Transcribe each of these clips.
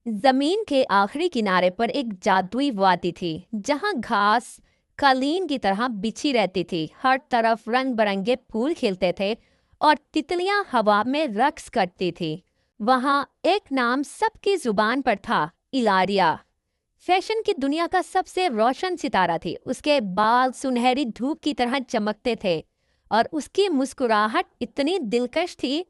जमीन के आखिरी किनारे पर एक जादुई वादी थी जहां घास कालीन की तरह बिछी रहती थी। हर तरफ रंग बिरंगे फूल खिलते थे और तितलियां हवा में रक्स करती थी। वहां एक नाम सबकी जुबान पर था, इलारिया। फैशन की दुनिया का सबसे रोशन सितारा थी। उसके बाल सुनहरी धूप की तरह चमकते थे और उसकी मुस्कुराहट इतनी दिलकश थी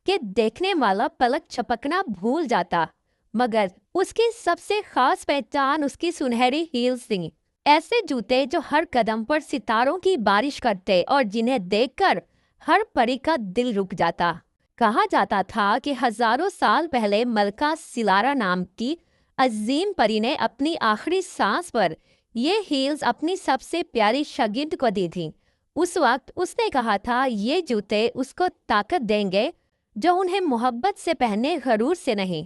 कि देखने वाला पलक झपकना भूल जाता। मगर उसकी सबसे खास पहचान उसकी सुनहरी हील्स थी। ऐसे जूते जो हर कदम पर सितारों की बारिश करते और जिन्हें देखकर हर परी का दिल रुक जाता। कहा जाता था कि हजारों साल पहले मलका सिलारा नाम की अजीम परी ने अपनी आखिरी सांस पर ये हील्स अपनी सबसे प्यारी शागिर्द को दी थी। उस वक्त उसने कहा था ये जूते उसको ताकत देंगे जो उन्हें मोहब्बत से पहने, गरूर से नहीं।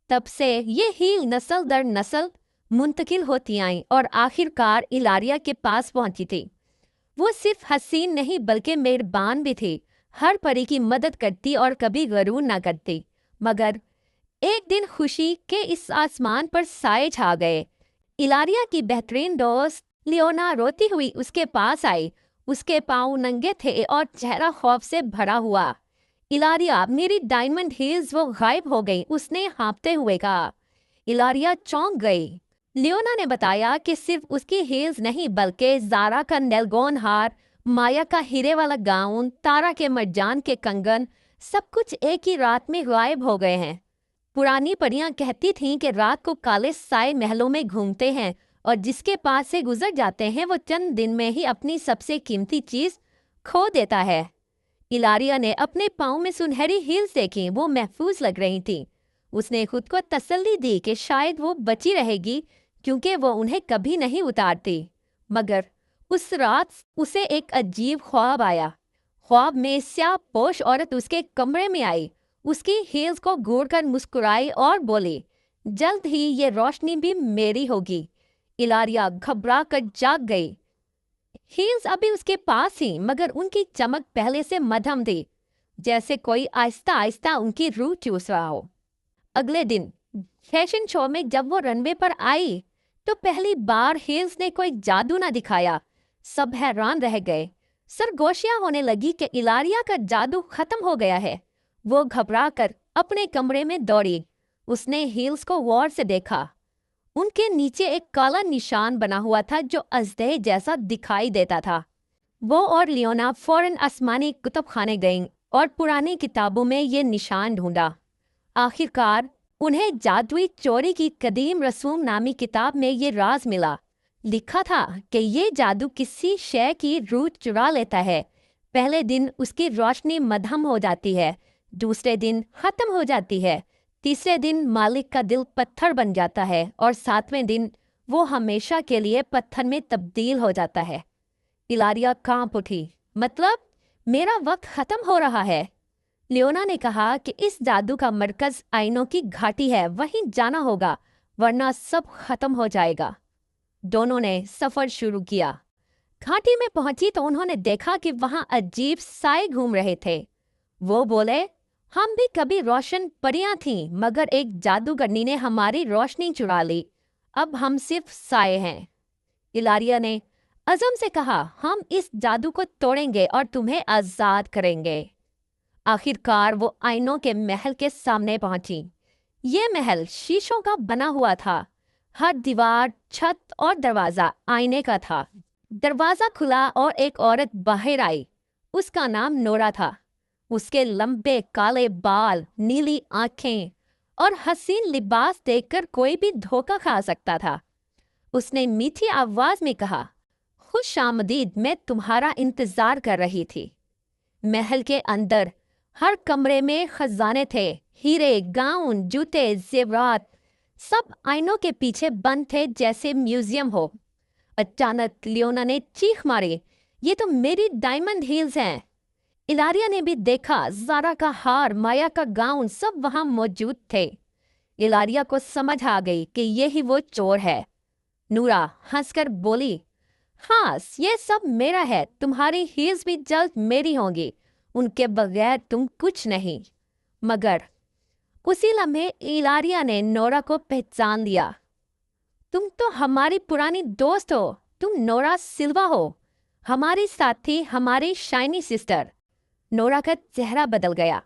तब से ये हील नस्ल दर नस्ल मुंतकिल होती आईं और आखिरकार इलारिया के पास पहुंची थी। वो सिर्फ हसीन नहीं बल्कि मेहरबान भी थी। हर परी की मदद करती और कभी गरूर ना करती। मगर एक दिन खुशी के इस आसमान पर साए छा गए। इलारिया की बेहतरीन दोस्त लियोना रोती हुई उसके पास आई। उसके पांव नंगे थे और चेहरा खौफ से भरा हुआ। इलारिया, मेरी डायमंड हील्स वो गायब हो गई, उसने हाँफते हुए कहा। इलारिया चौंक गई। लियोना ने बताया कि सिर्फ उसकी हील्स नहीं बल्कि जारा का नेलगोन हार, माया का हीरे वाला गाउन, तारा के मरजान के कंगन, सब कुछ एक ही रात में गायब हो गए हैं। पुरानी परियां कहती थीं कि रात को काले साए महलों में घूमते हैं और जिसके पास से गुजर जाते हैं वो चंद दिन में ही अपनी सबसे कीमती चीज खो देता है। इलारिया ने अपने पाँव में सुनहरी हील्स देखी। वो महफूज लग रही थी। उसने खुद को तसल्ली दी कि शायद वो बची रहेगी क्योंकि वो उन्हें कभी नहीं उतारती। मगर उस रात उसे एक अजीब ख्वाब आया। ख्वाब में स्याह पोश औरत उसके कमरे में आई, उसकी हील्स को घूरकर मुस्कुराई और बोली, जल्द ही ये रोशनी भी मेरी होगी। इलारिया घबरा कर जाग गई। हील्स अभी उसके पास ही, मगर उनकी चमक पहले से मध्यम थी, जैसे कोई आहिस्ता आहिस्ता उनकी रूह चूस रहा हो। अगले दिन फैशन शो में जब वो रनवे पर आई तो पहली बार हील्स ने कोई जादू ना दिखाया। सब हैरान रह गए। सरगोशियां होने लगी कि इलारिया का जादू खत्म हो गया है। वो घबरा कर अपने कमरे में दौड़ी। उसने हील्स को गौर से देखा। उनके नीचे एक काला निशान बना हुआ था जो अजदहे जैसा दिखाई देता था। वो और लियोना फौरन आसमानी कुतुब खाने गईं और पुरानी किताबों में ये निशान ढूंढा। आखिरकार उन्हें जादुई चोरी की कदीम रसूम नामी किताब में ये राज मिला। लिखा था कि ये जादू किसी शय की रूह चुरा लेता है। पहले दिन उसकी रोशनी मध्यम हो जाती है, दूसरे दिन खत्म हो जाती है, तीसरे दिन मालिक का दिल पत्थर बन जाता है और सातवें दिन वो हमेशा के लिए पत्थर में तब्दील हो जाता है। इलारिया कांप उठी। मतलब मेरा वक्त खत्म हो रहा है। लियोना ने कहा कि इस जादू का मरकज आइनों की घाटी है, वहीं जाना होगा वरना सब खत्म हो जाएगा। दोनों ने सफर शुरू किया। घाटी में पहुंची तो उन्होंने देखा कि वहां अजीब साए घूम रहे थे। वो बोले, हम भी कभी रोशन परियां थीं, मगर एक जादूगरनी ने हमारी रोशनी चुरा ली। अब हम सिर्फ साए हैं। इलारिया ने अज़म से कहा, हम इस जादू को तोड़ेंगे और तुम्हें आजाद करेंगे। आखिरकार वो आइनों के महल के सामने पहुंची। ये महल शीशों का बना हुआ था। हर दीवार, छत और दरवाजा आईने का था। दरवाजा खुला और एक औरत बाहर आई। उसका नाम नोरा था। उसके लंबे काले बाल, नीली आंखें और हसीन लिबास देखकर कोई भी धोखा खा सकता था। उसने मीठी आवाज में कहा, खुश आमदीद, मैं तुम्हारा इंतजार कर रही थी। महल के अंदर हर कमरे में खजाने थे, हीरे, गाउन, जूते, जेवरात, सब आईनों के पीछे बंद थे जैसे म्यूजियम हो। अचानक लियोना ने चीख मारी, ये तो मेरी डायमंड हील्स हैं। इलारिया ने भी देखा, जारा का हार, माया का गाउन, सब वहां मौजूद थे। इलारिया को समझ आ गई कि यही वो चोर है। नूरा हंसकर बोली, हाँ, ये सब मेरा है। तुम्हारी हील्स भी जल्द मेरी होंगी। उनके बगैर तुम कुछ नहीं। मगर उसी लम्हे इलारिया ने नोरा को पहचान लिया। तुम तो हमारी पुरानी दोस्त हो, तुम नोरा सिल्वा हो, हमारी साथी, हमारी शाइनी सिस्टर। नोरा का चेहरा बदल गया,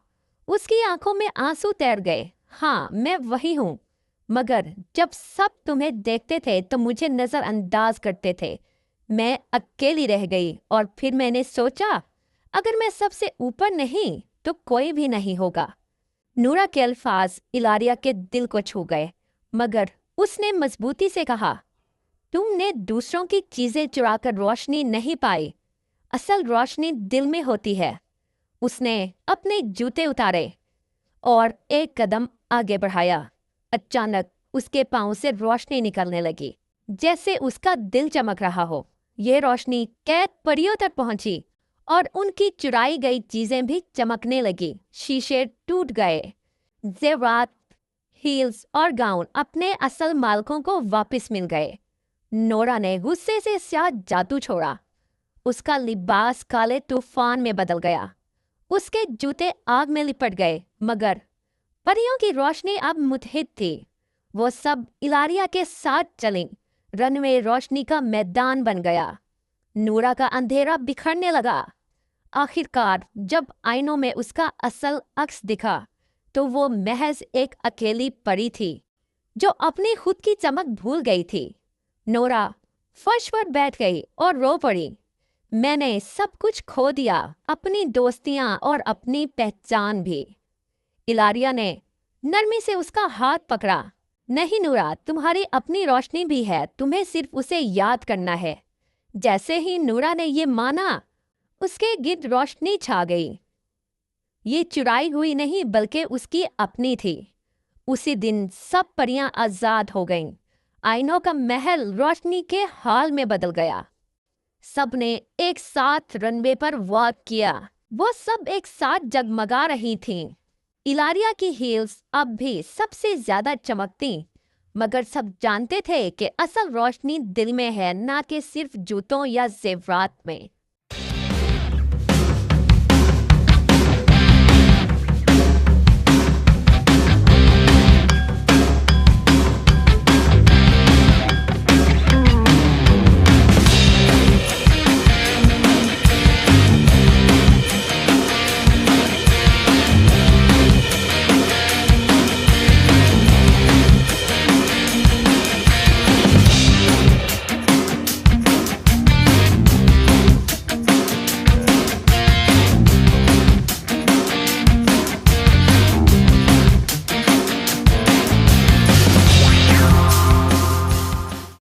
उसकी आंखों में आंसू तैर गए। हाँ, मैं वही हूँ, मगर जब सब तुम्हें देखते थे तो मुझे नजरअंदाज करते थे। मैं अकेली रह गई और फिर मैंने सोचा, अगर मैं सबसे ऊपर नहीं तो कोई भी नहीं होगा। नूरा के अल्फाज इलारिया के दिल को छू गए, मगर उसने मजबूती से कहा, तुमने दूसरों की चीजें चुराकर रोशनी नहीं पाई, असल रोशनी दिल में होती है। उसने अपने जूते उतारे और एक कदम आगे बढ़ाया। अचानक उसके पांव से रोशनी निकलने लगी, जैसे उसका दिल चमक रहा हो। ये रोशनी कैद परियों तक पहुंची और उनकी चुराई गई चीजें भी चमकने लगी। शीशे टूट गए, जेवरात, हील्स और गाउन अपने असल मालकों को वापस मिल गए। नोरा ने गुस्से से स्याह जादू छोड़ा। उसका लिबास काले तूफान में बदल गया, उसके जूते आग में लिपट गए, मगर परियों की रोशनी अब मुतहिद थी। वो सब इलारिया के साथ चलीं। रनवे रोशनी का मैदान बन गया। नूरा का अंधेरा बिखरने लगा। आखिरकार जब आईनों में उसका असल अक्स दिखा तो वो महज एक अकेली परी थी जो अपनी खुद की चमक भूल गई थी। नोरा फर्श पर बैठ गई और रो पड़ी। मैंने सब कुछ खो दिया, अपनी दोस्तियां और अपनी पहचान भी। इलारिया ने नरमी से उसका हाथ पकड़ा। नहीं नूरा, तुम्हारी अपनी रोशनी भी है, तुम्हें सिर्फ उसे याद करना है। जैसे ही नूरा ने ये माना, उसके गिर्द रोशनी छा गई। ये चुराई हुई नहीं बल्कि उसकी अपनी थी। उसी दिन सब परियां आजाद हो गईं। आईनों का महल रोशनी के हाल में बदल गया। सबने एक साथ रनवे पर वॉक किया। वो सब एक साथ जगमगा रही थीं। इलारिया की हील्स अब भी सबसे ज्यादा चमकती, मगर सब जानते थे कि असल रोशनी दिल में है, ना कि सिर्फ जूतों या जेवरात में।